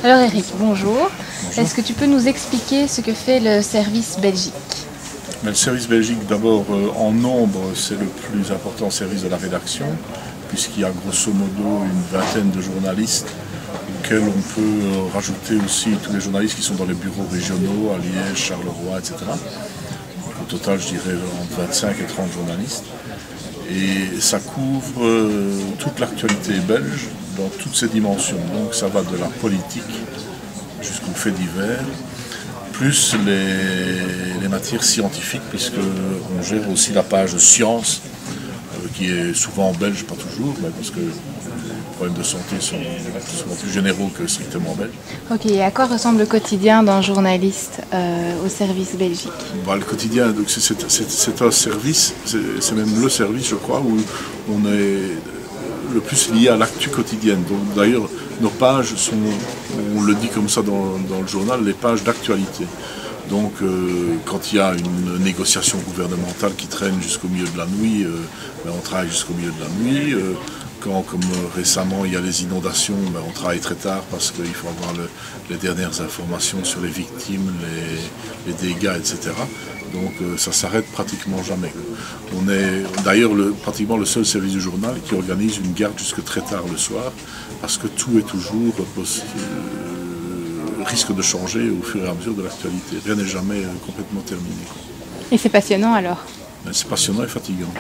Alors Eric, bonjour. Bonjour. Est-ce que tu peux nous expliquer ce que fait le service Belgique? Mais le service Belgique, d'abord, en nombre, c'est le plus important service de la rédaction, puisqu'il y a grosso modo une vingtaine de journalistes, auxquels on peut rajouter aussi tous les journalistes qui sont dans les bureaux régionaux, à Liège, Charleroi, etc. Au total, je dirais entre 25 et 30 journalistes. Et ça couvre toute l'actualité belge dans toutes ses dimensions. Donc ça va de la politique jusqu'aux faits divers, plus les matières scientifiques, puisqu'on gère aussi la page sciences, qui est souvent belge, pas toujours, mais parce que les problèmes de santé sont souvent plus généraux que strictement belges. Ok, et à quoi ressemble le quotidien d'un journaliste au service Belgique? Le quotidien, c'est un service, c'est même le service, je crois, où on est le plus lié à l'actu quotidienne. Donc d'ailleurs, nos pages sont, on le dit comme ça dans le journal, les pages d'actualité. Donc quand il y a une négociation gouvernementale qui traîne jusqu'au milieu de la nuit, on travaille jusqu'au milieu de la nuit. Quand, comme récemment, il y a les inondations, on travaille très tard parce qu'il faut avoir les dernières informations sur les victimes, les dégâts, etc. Donc ça s'arrête pratiquement jamais. On est d'ailleurs pratiquement le seul service du journal qui organise une garde jusque très tard le soir, parce que tout est toujours risque de changer au fur et à mesure de l'actualité. Rien n'est jamais complètement terminé. Et c'est passionnant alors? C'est passionnant et fatigant.